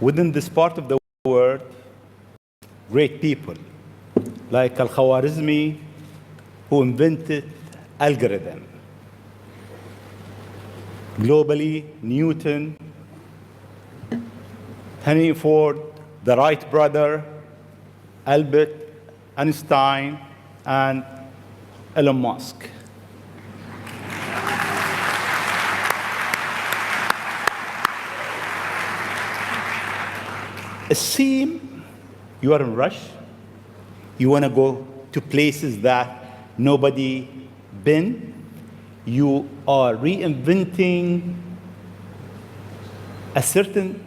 within this part of the world, great people like Al-Khwarizmi, who invented algorithm. Globally, Newton, Henry Ford, the Wright brother, Albert Einstein, and Elon Musk. It seems you are in rush. You want to go to places that nobody been. You are reinventing a certain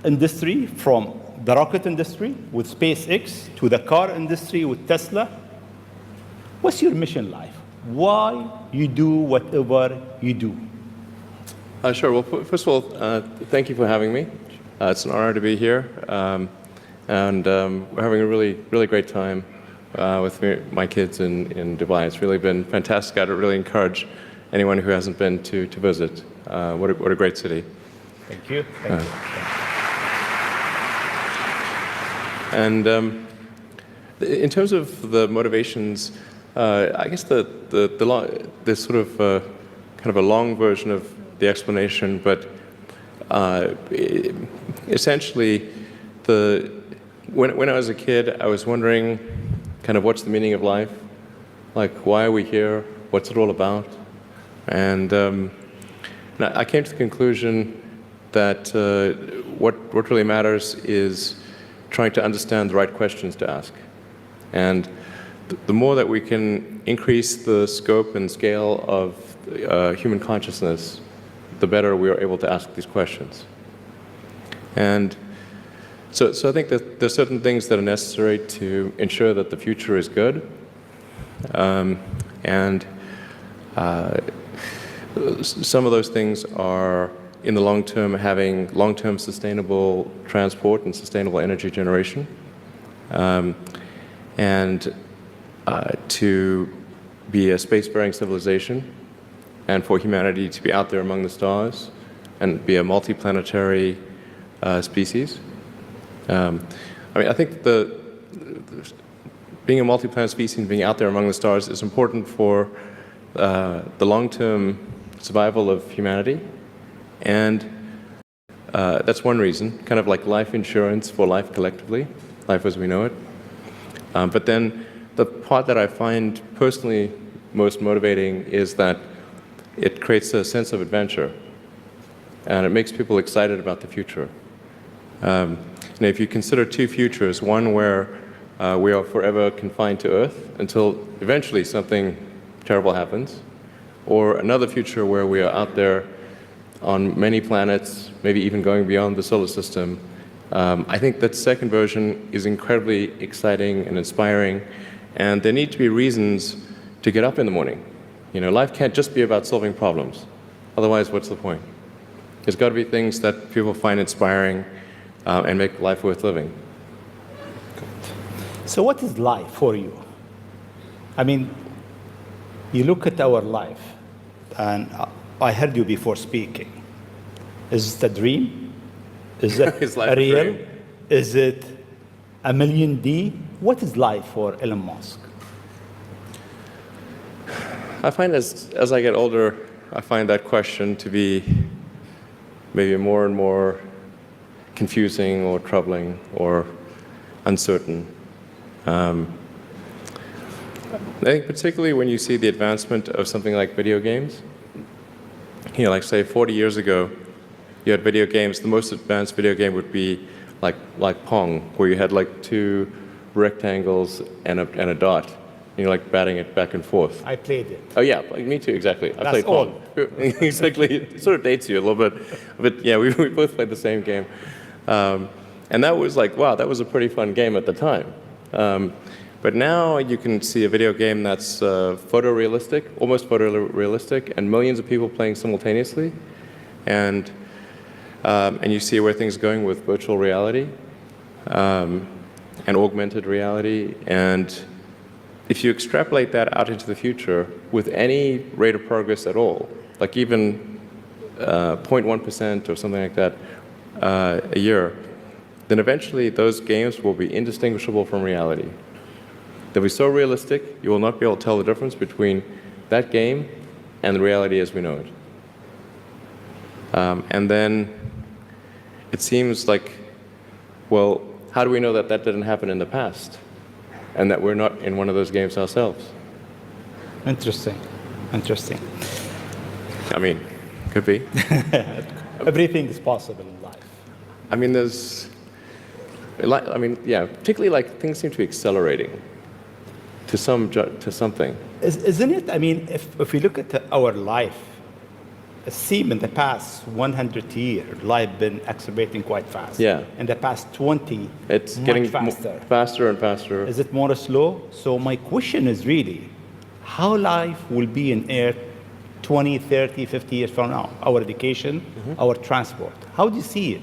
industry, from the rocket industry with SpaceX to the car industry with Tesla. What's your mission in life? Why you do whatever you do? Sure. Well, first of all, thank you for having me. It's an honor to be here, and we're having a really, really great time with my kids in Dubai. It's really been fantastic. I'd really encourage anyone who hasn't been to visit. What a great city. Thank you. Thank you. And in terms of the motivations, I guess the sort of kind of a long version of the explanation, but essentially, when I was a kid, I was wondering kind of what's the meaning of life? Like, why are we here? What's it all about? And I came to the conclusion that what really matters is trying to understand the right questions to ask. And the more that we can increase the scope and scale of human consciousness, the better we are able to ask these questions. And so I think that there's certain things that are necessary to ensure that the future is good. And some of those things are, in the long term, having long-term sustainable transport and sustainable energy generation. And to be a spacefaring civilization, and for humanity to be out there among the stars and be a multi-planetary species. I mean, I think being a multi-planet species and being out there among the stars is important for the long-term survival of humanity. And that's one reason, kind of like life insurance for life collectively, life as we know it. But then the part that I find personally most motivating is that it creates a sense of adventure, and it makes people excited about the future. And if you consider two futures, one where we are forever confined to Earth until eventually something terrible happens, or another future where we are out there on many planets, maybe even going beyond the solar system, I think that second version is incredibly exciting and inspiring, and there need to be reasons to get up in the morning. You know, life can't just be about solving problems. Otherwise, what's the point? There's got to be things that people find inspiring and make life worth living. So what is life for you? I mean, you look at our life, and I heard you before speaking. Is it a dream? Is it Is life real? a dream? Is it a million D? What is life for Elon Musk? I find as I get older, I find that question to be maybe more and more confusing or troubling or uncertain. I think particularly when you see the advancement of something like video games, you know, like say 40 years ago, you had video games. The most advanced video game would be like Pong, where you had like two rectangles and a dot, and you're like batting it back and forth. I played it. Oh yeah, me too, exactly. I played all. Pong. Exactly, it sort of dates you a little bit, but yeah, we both played the same game, and that was like, wow, that was a pretty fun game at the time. But now you can see a video game that's photorealistic, almost photorealistic, and millions of people playing simultaneously, and you see where things are going with virtual reality and augmented reality. And if you extrapolate that out into the future with any rate of progress at all, like even 0.1% or something like that a year, then eventually those games will be indistinguishable from reality. They'll be so realistic, you will not be able to tell the difference between that game and the reality as we know it. And then it seems like, well, how do we know that that didn't happen in the past and that we're not in one of those games ourselves? Interesting. Interesting. I mean, could be. Everything is possible in life. I mean, yeah, particularly like things seem to be accelerating to something. Isn't it? I mean, if we look at our life, it seems in the past 100 years, life been accelerating quite fast. Yeah. In the past 20, It's much getting faster. faster and faster. Is it more slow? So my question is really, how life will be in Earth 20, 30, 50 years from now? Our education, our transport. How do you see it?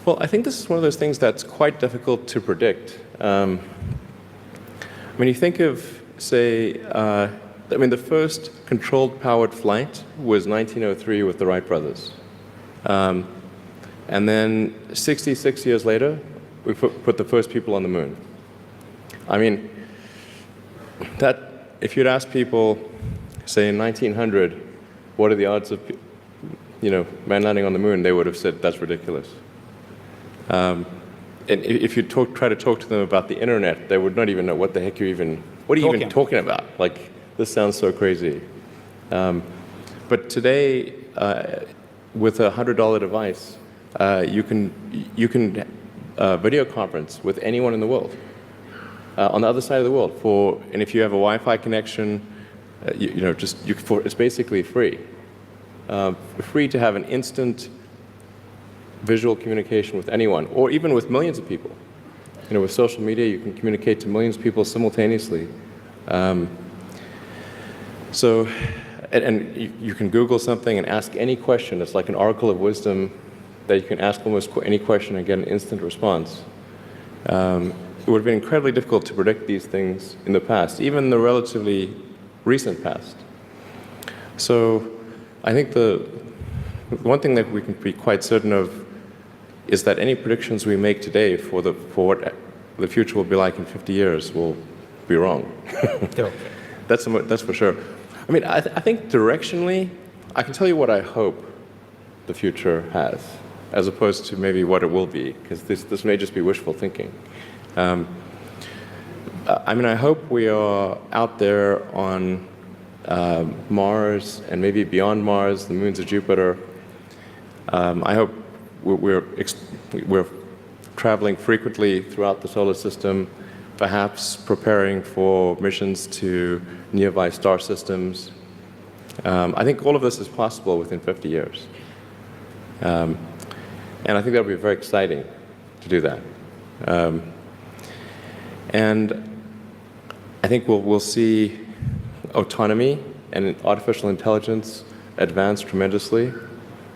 Well, I think this is one of those things that's quite difficult to predict. When you think of, say, the first controlled powered flight was 1903 with the Wright brothers. And then 66 years later, we put the first people on the moon. I mean, if you'd ask people, say in 1900, what are the odds of, man landing on the moon, they would have said that's ridiculous. And if you try to talk to them about the internet, they would not even know what the heck what are you even talking about? Like, this sounds so crazy. But today, with a $100 device, you can video conference with anyone in the world, on the other side of the world. And if you have a Wi-Fi connection, it's basically free. Free to have an instant visual communication with anyone, or even with millions of people. With social media, you can communicate to millions of people simultaneously. And you can Google something and ask any question. It's like an oracle of wisdom that you can ask almost any question and get an instant response. It would have been incredibly difficult to predict these things in the past, even the relatively recent past. So I think the one thing that we can be quite certain of is that any predictions we make today for what the future will be like in 50 years will be wrong. That's for sure. I mean, I think directionally, I can tell you what I hope the future has, as opposed to maybe what it will be, because this may just be wishful thinking. I hope we are out there on Mars and maybe beyond Mars, the moons of Jupiter. I hope we're traveling frequently throughout the solar system, perhaps preparing for missions to nearby star systems. I think all of this is possible within 50 years. And I think that would be very exciting to do that. And I think we'll see autonomy and artificial intelligence advance tremendously.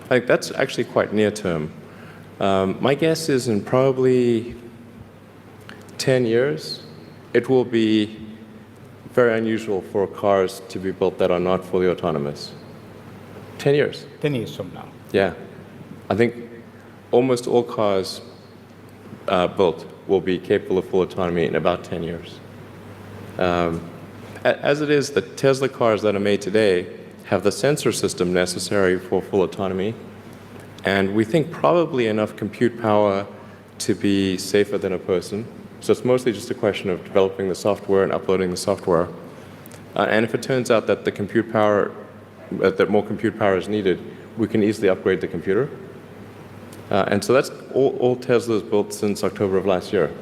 I think that's actually quite near term. My guess is in probably 10 years, it will be very unusual for cars to be built that are not fully autonomous. 10 years. 10 years from now. Yeah. I think almost all cars built will be capable of full autonomy in about 10 years. As it is, the Tesla cars that are made today have the sensor system necessary for full autonomy, and we think probably enough compute power to be safer than a person. So it's mostly just a question of developing the software and uploading the software. And if it turns out that that more compute power is needed, we can easily upgrade the computer. And so that's all Tesla's built since October of last year.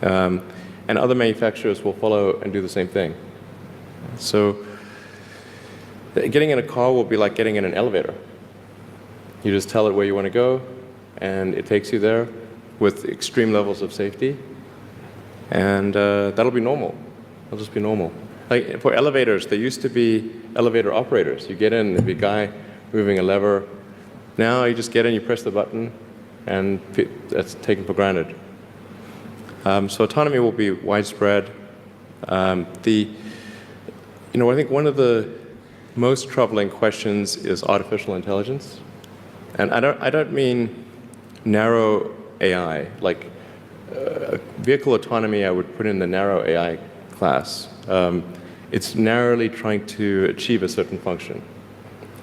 And other manufacturers will follow and do the same thing. So getting in a car will be like getting in an elevator. You just tell it where you want to go, and it takes you there with extreme levels of safety. And that'll be normal. It'll just be normal. Like for elevators, there used to be elevator operators. You get in, there'd be a guy moving a lever. Now you just get in, you press the button, and that's taken for granted. So autonomy will be widespread. I think one of the most troubling questions is artificial intelligence. And I don't mean narrow AI. Like vehicle autonomy, I would put in the narrow AI class. It's narrowly trying to achieve a certain function.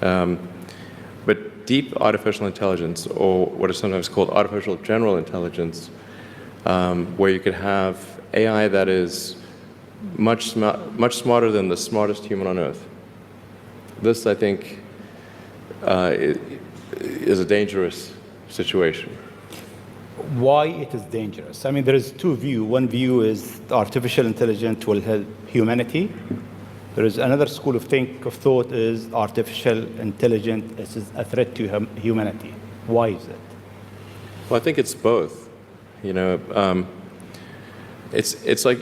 But deep artificial intelligence, or what is sometimes called artificial general intelligence, where you could have AI that is much smarter than the smartest human on earth. This, I think, is a dangerous situation. Why it is dangerous? I mean, there is two views. One view is artificial intelligence will help humanity. There is another school of thought is artificial intelligence is a threat to humanity. Why is it? Well, I think it's both. You know, it's like